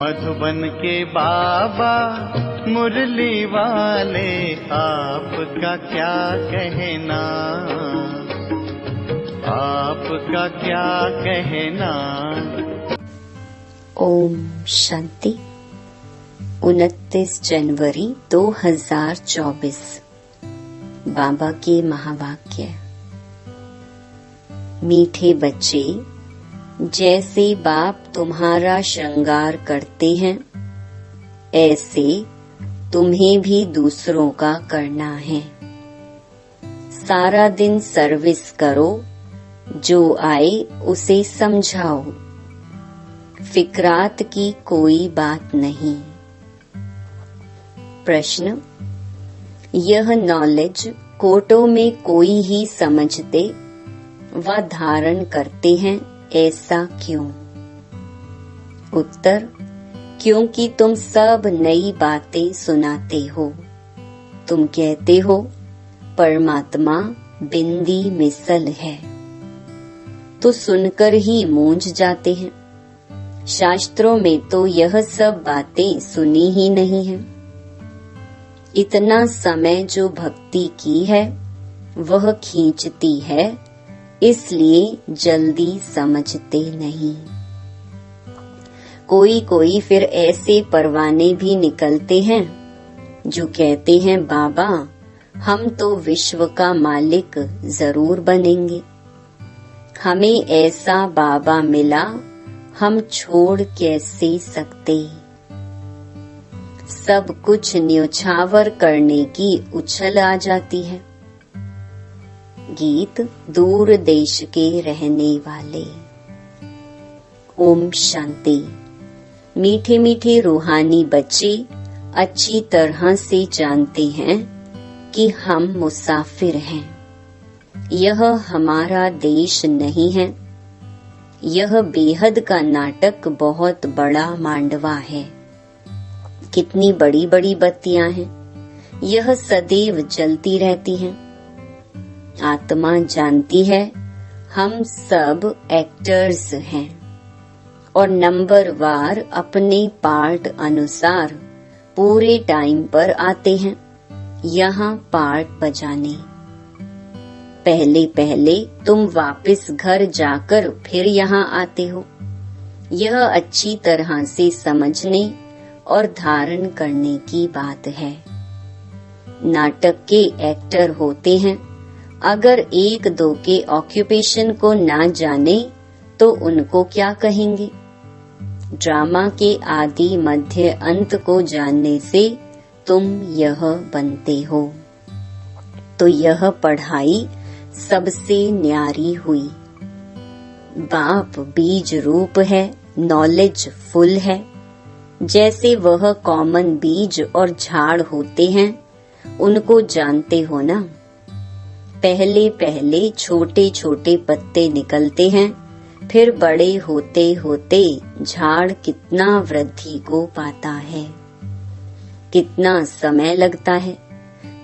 मधुबन के बाबा मुरली वाले, आपका क्या कहना, आपका क्या कहना। ओम शांति। 29 जनवरी 2024 बाबा के महावाक्य। मीठे बच्चे, जैसे बाप तुम्हारा श्रृंगार करते हैं, ऐसे तुम्हें भी दूसरों का करना है। सारा दिन सर्विस करो, जो आए उसे समझाओ। फिक्रात की कोई बात नहीं। प्रश्न: यह नॉलेज कोटों में कोई ही समझते व धारण करते हैं, ऐसा क्यों? उत्तर: क्योंकि तुम सब नई बातें सुनाते हो। तुम कहते हो परमात्मा बिंदी मिसल है, तो सुनकर ही मूंझ जाते हैं। शास्त्रों में तो यह सब बातें सुनी ही नहीं है। इतना समय जो भक्ति की है वह खींचती है, इसलिए जल्दी समझते नहीं। कोई कोई फिर ऐसे परवाने भी निकलते हैं जो कहते हैं बाबा हम तो विश्व का मालिक जरूर बनेंगे। हमें ऐसा बाबा मिला, हम छोड़ कैसे सकते। सब कुछ न्योछावर करने की उछल आ जाती है। गीत दूर देश के रहने वाले। ओम शांति। मीठे मीठे रूहानी बच्चे अच्छी तरह से जानते हैं कि हम मुसाफिर हैं। यह हमारा देश नहीं है। यह बेहद का नाटक बहुत बड़ा मांडवा है। कितनी बड़ी बड़ी बत्तियां हैं, यह सदैव जलती रहती हैं। आत्मा जानती है हम सब एक्टर्स हैं और नंबर वार अपने पार्ट अनुसार पूरे टाइम पर आते हैं यहाँ पार्ट बजाने। पहले पहले तुम वापस घर जाकर फिर यहाँ आते हो। यह अच्छी तरह से समझने और धारण करने की बात है। नाटक के एक्टर होते हैं, अगर एक दो के ऑक्यूपेशन को ना जाने तो उनको क्या कहेंगे। ड्रामा के आदि मध्य अंत को जानने से तुम यह बनते हो। तो यह पढ़ाई सबसे न्यारी हुई। बाप बीज रूप है, नॉलेज फुल है। जैसे वह कॉमन बीज और झाड़ होते हैं, उनको जानते हो ना। पहले पहले छोटे छोटे पत्ते निकलते हैं, फिर बड़े होते होते झाड़ कितना वृद्धि को पाता है। कितना समय लगता है।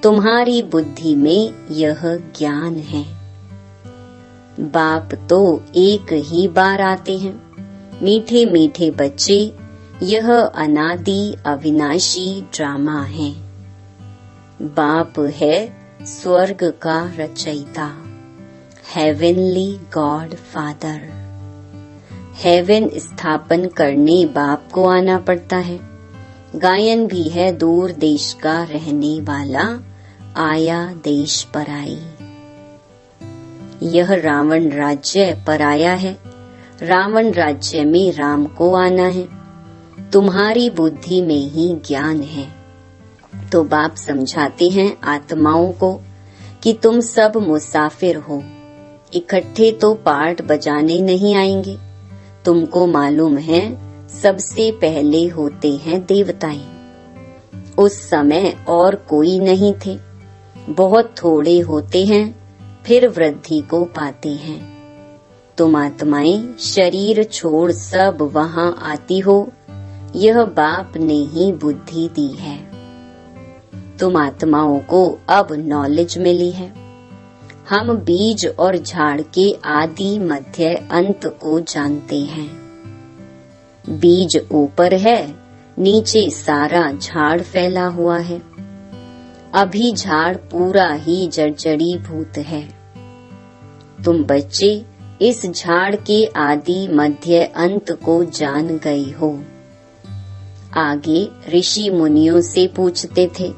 तुम्हारी बुद्धि में यह ज्ञान है। बाप तो एक ही बार आते हैं। मीठे मीठे बच्चे, यह अनादि अविनाशी ड्रामा है। बाप है स्वर्ग का रचयिता, हेवनली गॉड फादर। हेवन स्थापन करने बाप को आना पड़ता है। गायन भी है दूर देश का रहने वाला, आया देश पराई। यह रावण राज्य पराया है। रावण राज्य में राम को आना है। तुम्हारी बुद्धि में ही ज्ञान है। तो बाप समझाते हैं आत्माओं को कि तुम सब मुसाफिर हो। इकट्ठे तो पार्ट बजाने नहीं आएंगे। तुमको मालूम है सबसे पहले होते हैं देवताएं। उस समय और कोई नहीं थे। बहुत थोड़े होते हैं, फिर वृद्धि को पाते हैं। तुम आत्माएं शरीर छोड़ सब वहां आती हो। यह बाप ने ही बुद्धि दी है। तुम आत्माओं को अब नॉलेज मिली है। हम बीज और झाड़ के आदि मध्य अंत को जानते हैं। बीज ऊपर है, नीचे सारा झाड़ फैला हुआ है। अभी झाड़ पूरा ही जर्जरीभूत है। तुम बच्चे इस झाड़ के आदि मध्य अंत को जान गए हो। आगे ऋषि मुनियों से पूछते थे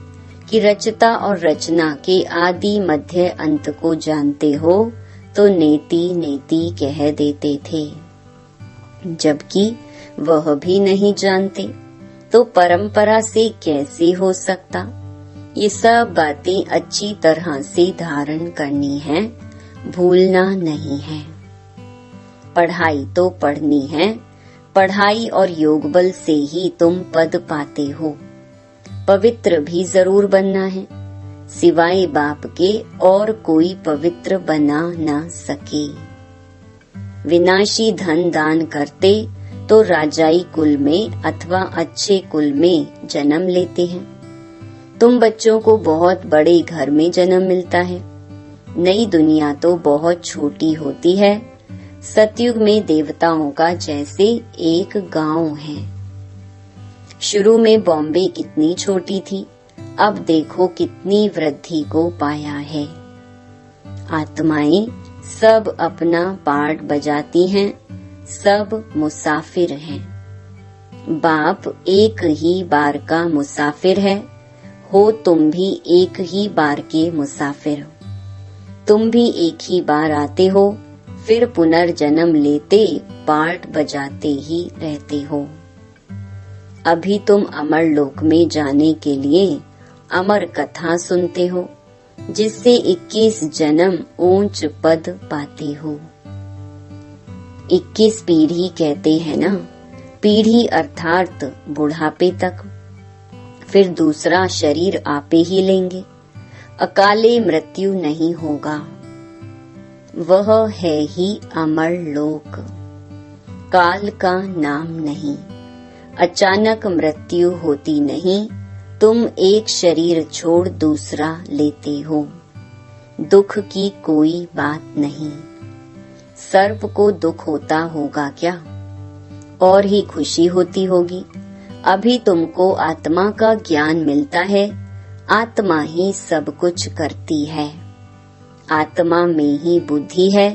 कि रचता और रचना के आदि मध्य अंत को जानते हो, तो नेति नेति कह देते थे। जबकि वह भी नहीं जानते, तो परंपरा से कैसे हो सकता। ये सब बातें अच्छी तरह से धारण करनी है, भूलना नहीं है। पढ़ाई तो पढ़नी है, पढ़ाई और योग बल से ही तुम पद पाते हो। पवित्र भी जरूर बनना है, सिवाय बाप के और कोई पवित्र बना न सके। विनाशी धन दान करते तो राजाई कुल में अथवा अच्छे कुल में जन्म लेते हैं। तुम बच्चों को बहुत बड़े घर में जन्म मिलता है। नई दुनिया तो बहुत छोटी होती है। सतयुग में देवताओं का जैसे एक गांव है। शुरू में बॉम्बे कितनी छोटी थी, अब देखो कितनी वृद्धि को पाया है। आत्माएं सब अपना पार्ट बजाती हैं, सब मुसाफिर हैं। बाप एक ही बार का मुसाफिर है, हो तुम भी एक ही बार के मुसाफिर। तुम भी एक ही बार आते हो, फिर पुनर्जन्म लेते पार्ट बजाते ही रहते हो। अभी तुम अमर लोक में जाने के लिए अमर कथा सुनते हो, जिससे 21 जन्म ऊंच पद पाते हो। 21 पीढ़ी कहते हैं ना, पीढ़ी अर्थात बुढ़ापे तक। फिर दूसरा शरीर आपे ही लेंगे, अकाले मृत्यु नहीं होगा। वह है ही अमर लोक, काल का नाम नहीं। अचानक मृत्यु होती नहीं, तुम एक शरीर छोड़ दूसरा लेते हो। दुख की कोई बात नहीं। सर्प को दुख होता होगा क्या, और ही खुशी होती होगी। अभी तुमको आत्मा का ज्ञान मिलता है, आत्मा ही सब कुछ करती है। आत्मा में ही बुद्धि है,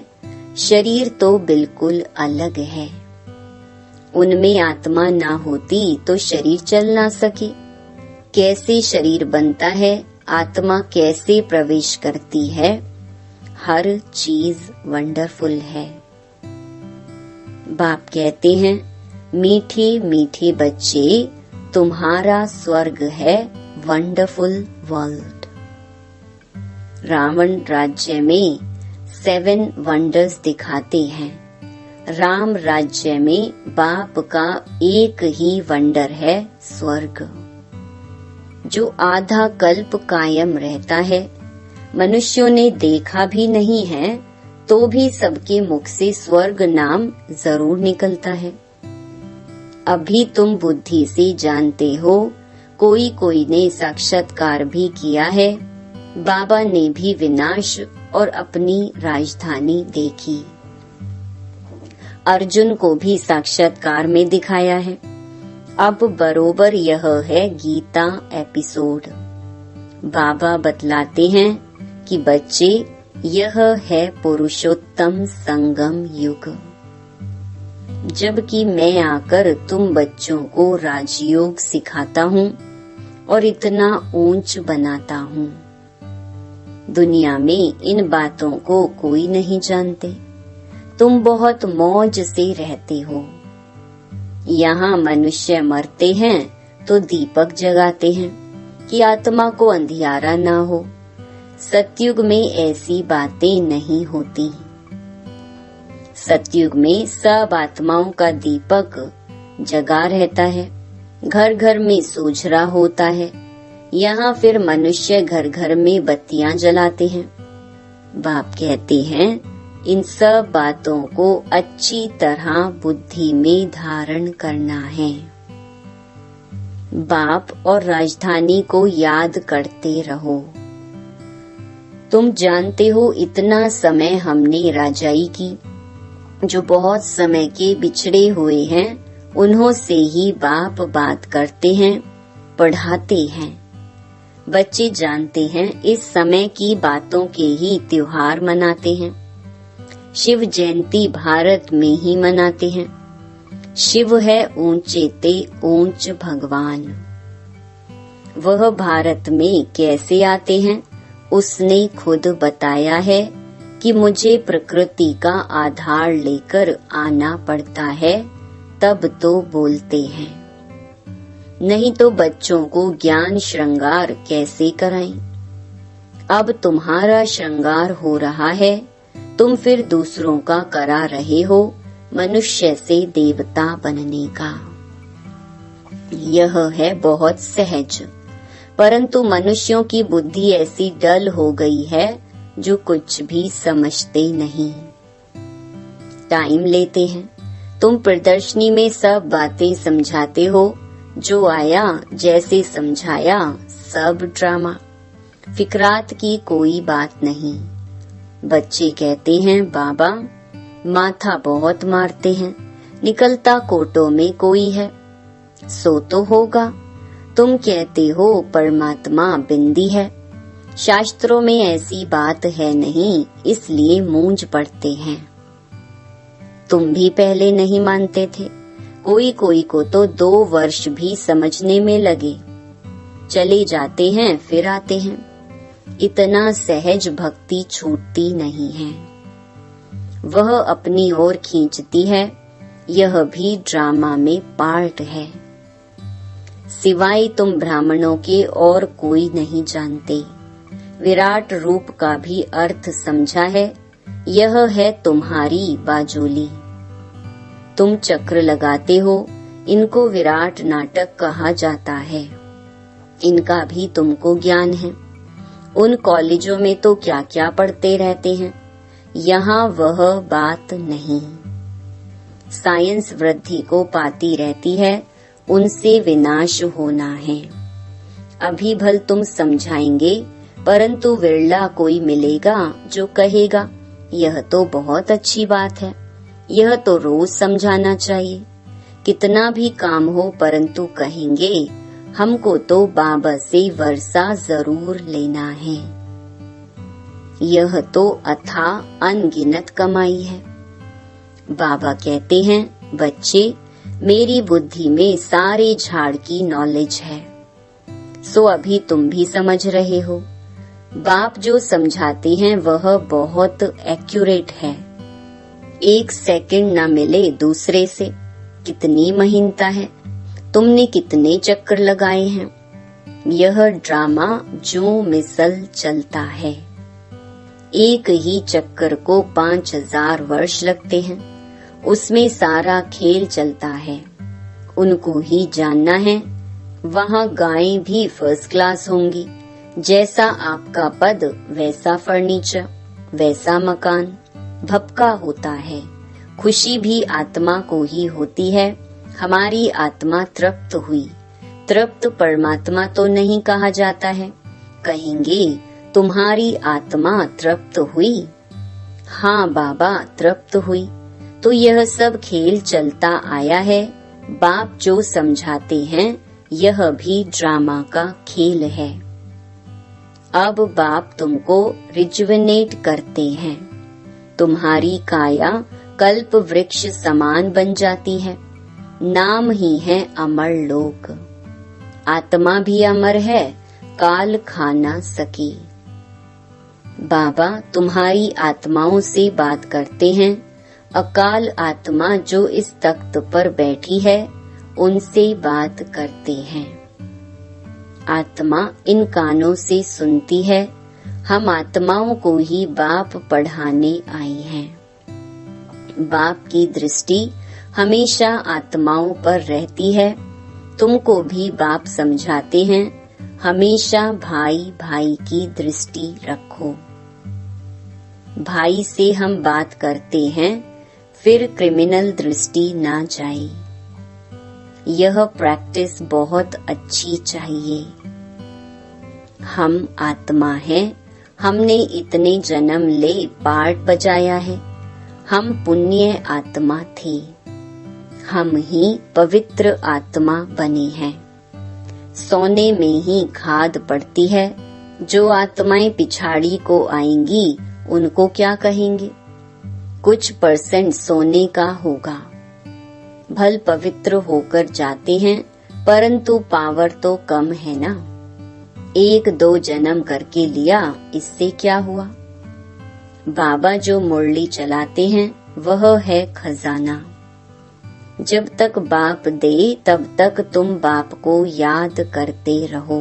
शरीर तो बिल्कुल अलग है। उनमें आत्मा ना होती तो शरीर चल ना सके। कैसे शरीर बनता है, आत्मा कैसे प्रवेश करती है, हर चीज वंडरफुल है। बाप कहते हैं, मीठे मीठे बच्चे, तुम्हारा स्वर्ग है वंडरफुल वर्ल्ड। रावण राज्य में 7 वंडर्स दिखाते हैं। राम राज्य में बाप का एक ही वंडर है, स्वर्ग, जो आधा कल्प कायम रहता है। मनुष्यों ने देखा भी नहीं है, तो भी सबके मुख से स्वर्ग नाम जरूर निकलता है। अभी तुम बुद्धि से जानते हो, कोई कोई ने साक्षात्कार भी किया है। बाबा ने भी विनाश और अपनी राजधानी देखी। अर्जुन को भी साक्षात्कार में दिखाया है। अब बरोबर यह है गीता एपिसोड। बाबा बतलाते हैं कि बच्चे, यह है पुरुषोत्तम संगम युग। जबकि मैं आकर तुम बच्चों को राजयोग सिखाता हूँ और इतना ऊंच बनाता हूँ। दुनिया में इन बातों को कोई नहीं जानते। तुम बहुत मौज से रहते हो। यहाँ मनुष्य मरते हैं तो दीपक जगाते हैं कि आत्मा को अंधियारा ना हो। सतयुग में ऐसी बातें नहीं होती। सतयुग में सब आत्माओं का दीपक जगा रहता है, घर घर में सोझरा होता है। यहाँ फिर मनुष्य घर घर में बत्तियां जलाते हैं। बाप कहते हैं, इन सब बातों को अच्छी तरह बुद्धि में धारण करना है। बाप और राजधानी को याद करते रहो। तुम जानते हो, इतना समय हमने राजाई की। जो बहुत समय के बिछड़े हुए हैं उन्हों से ही बाप बात करते हैं, पढ़ाते हैं। बच्चे जानते हैं इस समय की बातों के ही त्योहार मनाते हैं। शिव जयंती भारत में ही मनाते हैं। शिव है ऊंचे ते ऊंच भगवान। वह भारत में कैसे आते हैं उसने खुद बताया है कि मुझे प्रकृति का आधार लेकर आना पड़ता है, तब तो बोलते हैं। नहीं तो बच्चों को ज्ञान श्रृंगार कैसे कराएं? अब तुम्हारा श्रृंगार हो रहा है, तुम फिर दूसरों का करा रहे हो मनुष्य से देवता बनने का। यह है बहुत सहज, परंतु मनुष्यों की बुद्धि ऐसी डल हो गई है जो कुछ भी समझते नहीं। टाइम लेते हैं। तुम प्रदर्शनी में सब बातें समझाते हो, जो आया जैसे समझाया, सब ड्रामा। फिक्रात की कोई बात नहीं। बच्चे कहते हैं बाबा माथा बहुत मारते हैं, निकलता कोटों में कोई है। सो तो होगा। तुम कहते हो परमात्मा बिंदी है। शास्त्रों में ऐसी बात है नहीं, इसलिए मूंझ पड़ते हैं। तुम भी पहले नहीं मानते थे। कोई कोई को तो 2 वर्ष भी समझने में लगे। चले जाते हैं फिर आते हैं। इतना सहज भक्ति छूटती नहीं है। वह अपनी ओर खींचती है। यह भी ड्रामा में पार्ट है। सिवाय तुम ब्राह्मणों के और कोई नहीं जानते। विराट रूप का भी अर्थ समझा है। यह है तुम्हारी बाजोली। तुम चक्र लगाते हो, इनको विराट नाटक कहा जाता है। इनका भी तुमको ज्ञान है। उन कॉलेजों में तो क्या क्या पढ़ते रहते हैं, यहाँ वह बात नहीं। साइंस वृद्धि को पाती रहती है, उनसे विनाश होना है। अभी भल तुम समझाएंगे, परंतु विरला कोई मिलेगा जो कहेगा यह तो बहुत अच्छी बात है, यह तो रोज समझाना चाहिए। कितना भी काम हो, परंतु कहेंगे हमको तो बाबा से वर्षा जरूर लेना है। यह तो अथाह अनगिनत कमाई है। बाबा कहते हैं बच्चे, मेरी बुद्धि में सारे झाड़ की नॉलेज है। सो अभी तुम भी समझ रहे हो। बाप जो समझाते हैं वह बहुत एक्यूरेट है। 1 सेकंड न मिले दूसरे से। कितनी महीनता है। तुमने कितने चक्कर लगाए हैं। यह ड्रामा जो मिसल चलता है। एक ही चक्कर को 5000 वर्ष लगते हैं। उसमें सारा खेल चलता है। उनको ही जानना है। वहाँ गायें भी फर्स्ट क्लास होंगी। जैसा आपका पद वैसा फर्नीचर, वैसा मकान। भपका होता है। खुशी भी आत्मा को ही होती है। हमारी आत्मा तृप्त हुई। तृप्त परमात्मा तो नहीं कहा जाता है। कहेंगे तुम्हारी आत्मा तृप्त हुई। हाँ बाबा तृप्त हुई। तो यह सब खेल चलता आया है। बाप जो समझाते हैं यह भी ड्रामा का खेल है। अब बाप तुमको रिजुवेनेट करते हैं। तुम्हारी काया कल्प वृक्ष समान बन जाती है। नाम ही है अमर लोक। आत्मा भी अमर है, काल खा ना सके। बाबा तुम्हारी आत्माओं से बात करते हैं। अकाल आत्मा जो इस तख्त पर बैठी है उनसे बात करते हैं। आत्मा इन कानों से सुनती है। हम आत्माओं को ही बाप पढ़ाने आई हैं। बाप की दृष्टि हमेशा आत्माओं पर रहती है। तुमको भी बाप समझाते हैं, हमेशा भाई भाई की दृष्टि रखो। भाई से हम बात करते हैं, फिर क्रिमिनल दृष्टि ना जाए। यह प्रैक्टिस बहुत अच्छी चाहिए। हम आत्मा हैं, हमने इतने जन्म ले पार्ट बजाया है। हम पुण्य आत्मा थे। हम ही पवित्र आत्मा बने हैं। सोने में ही खाद पड़ती है। जो आत्माएं पिछाड़ी को आएंगी उनको क्या कहेंगे? कुछ % सोने का होगा। भल पवित्र होकर जाते हैं, परंतु पावर तो कम है ना। 1-2 जन्म करके लिया, इससे क्या हुआ? बाबा जो मुरली चलाते हैं वह है खजाना। जब तक बाप दे तब तक तुम बाप को याद करते रहो।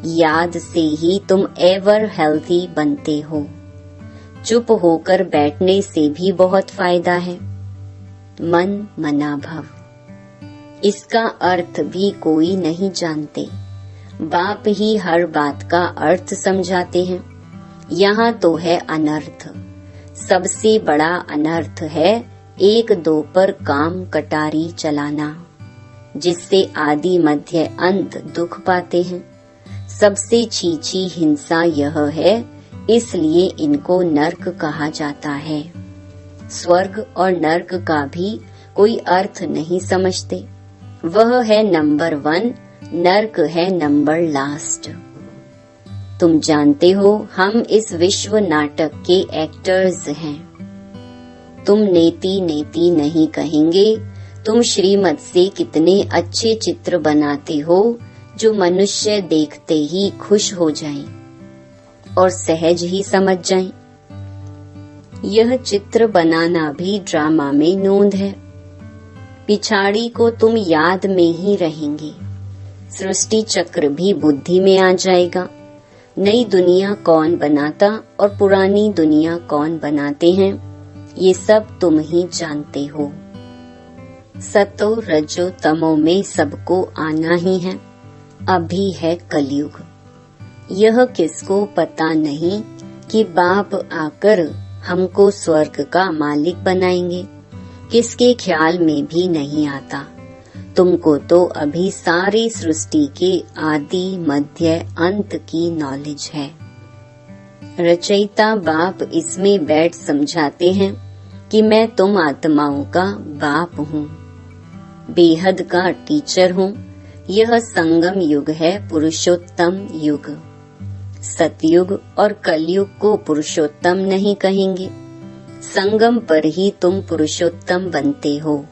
याद से ही तुम एवर हेल्थी बनते हो। चुप होकर बैठने से भी बहुत फायदा है। मन मना भव, इसका अर्थ भी कोई नहीं जानते। बाप ही हर बात का अर्थ समझाते हैं। यहाँ तो है अनर्थ। सबसे बड़ा अनर्थ है 1-2 पर काम कटारी चलाना, जिससे आदि मध्य अंत दुख पाते हैं। सबसे छीछी हिंसा यह है, इसलिए इनको नर्क कहा जाता है। स्वर्ग और नर्क का भी कोई अर्थ नहीं समझते। वह है नंबर 1, नर्क है नंबर लास्ट। तुम जानते हो हम इस विश्व नाटक के एक्टर्स हैं। तुम नेति नेति नहीं कहेंगे। तुम श्रीमत से कितने अच्छे चित्र बनाते हो जो मनुष्य देखते ही खुश हो जाएं और सहज ही समझ जाएं। यह चित्र बनाना भी ड्रामा में नोंद है। पिछाड़ी को तुम याद में ही रहेंगे। सृष्टि चक्र भी बुद्धि में आ जाएगा। नई दुनिया कौन बनाता और पुरानी दुनिया कौन बनाते हैं, ये सब तुम ही जानते हो। सतो रजो तमो में सबको आना ही है। अभी है कलयुग। यह किसको पता नहीं कि बाप आकर हमको स्वर्ग का मालिक बनाएंगे। किसके ख्याल में भी नहीं आता। तुमको तो अभी सारी सृष्टि के आदि मध्य अंत की नॉलेज है। रचयिता बाप इसमें बैठ समझाते हैं कि मैं तुम आत्माओं का बाप हूँ, बेहद का टीचर हूँ। यह संगम युग है, पुरुषोत्तम युग। सतयुग और कलयुग को पुरुषोत्तम नहीं कहेंगे। संगम पर ही तुम पुरुषोत्तम बनते हो,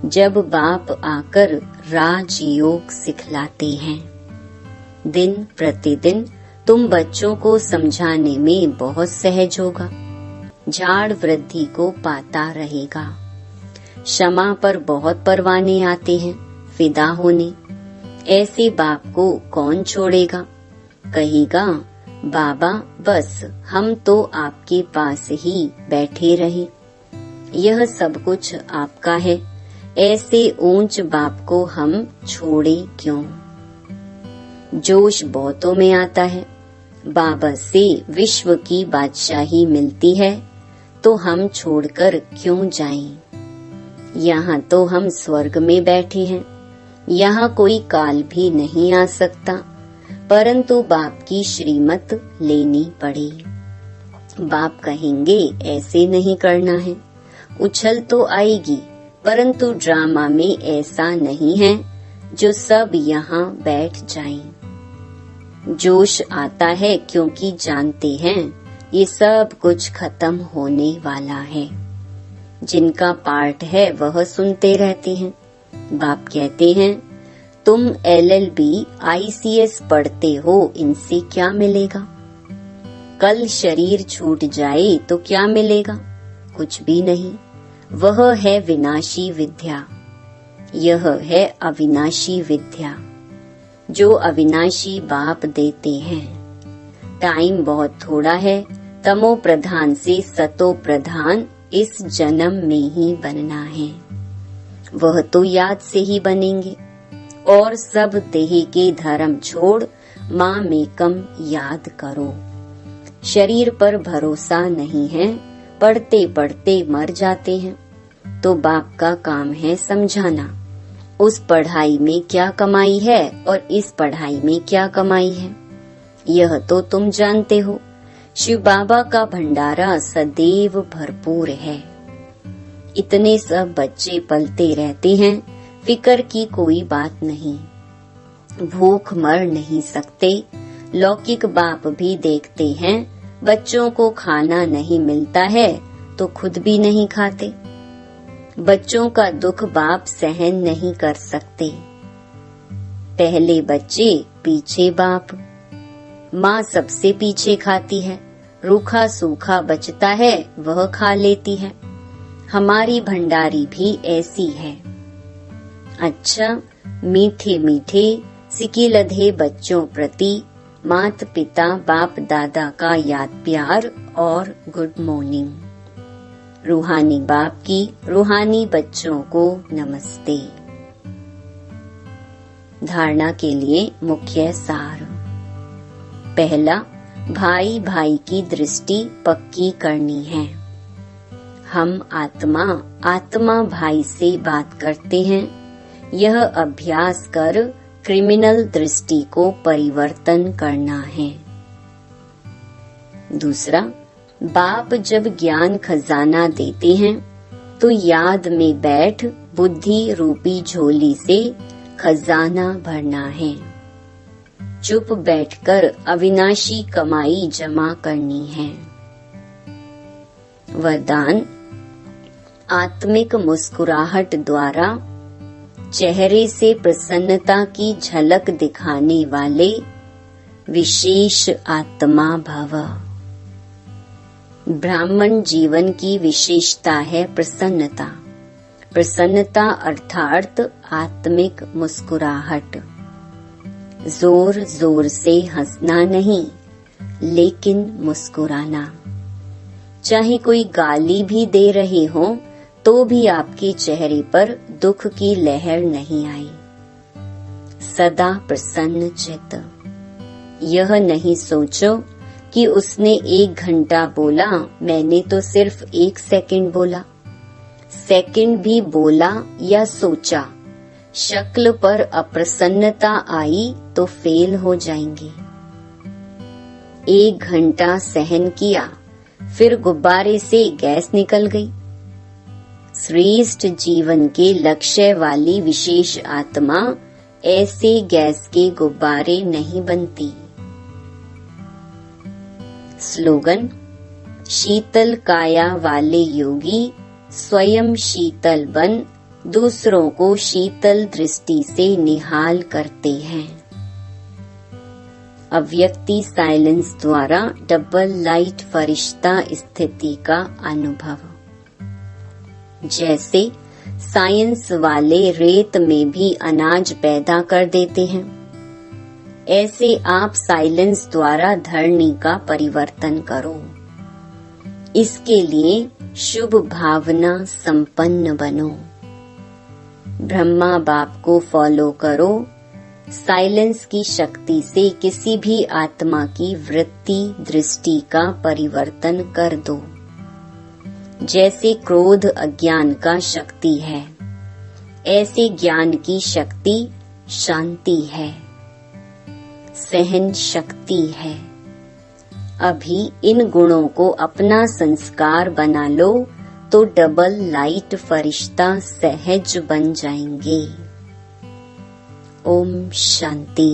जब बाप आकर राजयोग सिखलाते हैं। दिन प्रतिदिन तुम बच्चों को समझाने में बहुत सहज होगा। झाड़ वृद्धि को पाता रहेगा। क्षमा पर बहुत परवाने आते हैं फिदा होने। ऐसे बाप को कौन छोड़ेगा? कहेगा बाबा बस हम तो आपके पास ही बैठे रहे, यह सब कुछ आपका है। ऐसे ऊंच बाप को हम छोड़े क्यों? जोश बहुतों में आता है। बाबा से विश्व की बादशाही मिलती है तो हम छोड़कर क्यों जाएं? यहाँ तो हम स्वर्ग में बैठे हैं। यहाँ कोई काल भी नहीं आ सकता, परंतु बाप की श्रीमत लेनी पड़ी। बाप कहेंगे ऐसे नहीं करना है। उछल तो आएगी, परंतु ड्रामा में ऐसा नहीं है जो सब यहाँ बैठ जाएं। जोश आता है क्योंकि जानते हैं ये सब कुछ खत्म होने वाला है। जिनका पार्ट है वह सुनते रहते हैं। बाप कहते हैं तुम LLB ICS पढ़ते हो, इनसे क्या मिलेगा? कल शरीर छूट जाए तो क्या मिलेगा? कुछ भी नहीं। वह है विनाशी विद्या। यह है अविनाशी विद्या जो अविनाशी बाप देते हैं। टाइम बहुत थोड़ा है। तमो प्रधान से सतो प्रधान इस जन्म में ही बनना है। वह तो याद से ही बनेंगे। और सब देह के धर्म छोड़ माँ में कम याद करो। शरीर पर भरोसा नहीं है, पढ़ते पढ़ते मर जाते हैं। तो बाप का काम है समझाना। उस पढ़ाई में क्या कमाई है और इस पढ़ाई में क्या कमाई है, यह तो तुम जानते हो। शिव बाबा का भंडारा सदैव भरपूर है। इतने सब बच्चे पलते रहते हैं, फिक्र की कोई बात नहीं। भूख मर नहीं सकते। लौकिक बाप भी देखते हैं, बच्चों को खाना नहीं मिलता है तो खुद भी नहीं खाते। बच्चों का दुख बाप सहन नहीं कर सकते। पहले बच्चे पीछे बाप। माँ सबसे पीछे खाती है, रूखा सूखा बचता है वह खा लेती है। हमारी भंडारी भी ऐसी है। अच्छा, मीठे मीठे सिकिलधे बच्चों प्रति माता पिता बाप दादा का याद प्यार और गुड मॉर्निंग। रूहानी बाप की रूहानी बच्चों को नमस्ते। धारणा के लिए मुख्य सार। पहला, भाई भाई की दृष्टि पक्की करनी है। हम आत्मा आत्मा भाई से बात करते हैं। यह अभ्यास कर क्रिमिनल दृष्टि को परिवर्तन करना है। दूसरा, बाप जब ज्ञान खजाना देते हैं तो याद में बैठ बुद्धि रूपी झोली से खजाना भरना है। चुप बैठकर अविनाशी कमाई जमा करनी है। वरदान, आत्मिक मुस्कुराहट द्वारा चेहरे से प्रसन्नता की झलक दिखाने वाले विशेष आत्मा भव। ब्राह्मण जीवन की विशेषता है प्रसन्नता। प्रसन्नता अर्थात आत्मिक मुस्कुराहट। जोर जोर से हंसना नहीं, लेकिन मुस्कुराना। चाहे कोई गाली भी दे रहे हो तो भी आपके चेहरे पर दुख की लहर नहीं आई। सदा प्रसन्न चित्त। यह नहीं सोचो कि उसने 1 घंटा बोला, मैंने तो सिर्फ 1 सेकंड बोला। सेकंड भी बोला या सोचा, शक्ल पर अप्रसन्नता आई तो फेल हो जाएंगे। 1 घंटा सहन किया, फिर गुब्बारे से गैस निकल गई। श्रेष्ठ जीवन के लक्ष्य वाली विशेष आत्मा ऐसे गैस के गुब्बारे नहीं बनती। स्लोगन, शीतल काया वाले योगी स्वयं शीतल बन दूसरों को शीतल दृष्टि से निहाल करते हैं। अव्यक्ति साइलेंस द्वारा डबल लाइट फरिश्ता स्थिति का अनुभव। जैसे साइंस वाले रेत में भी अनाज पैदा कर देते हैं, ऐसे आप साइलेंस द्वारा धरणी का परिवर्तन करो। इसके लिए शुभ भावना संपन्न बनो। ब्रह्मा बाप को फॉलो करो। साइलेंस की शक्ति से किसी भी आत्मा की वृत्ति दृष्टि का परिवर्तन कर दो। जैसे क्रोध अज्ञान का शक्ति है, ऐसे ज्ञान की शक्ति शांति है, सहन शक्ति है। अभी इन गुणों को अपना संस्कार बना लो तो डबल लाइट फरिश्ता सहज बन जाएंगे। ओम शांति।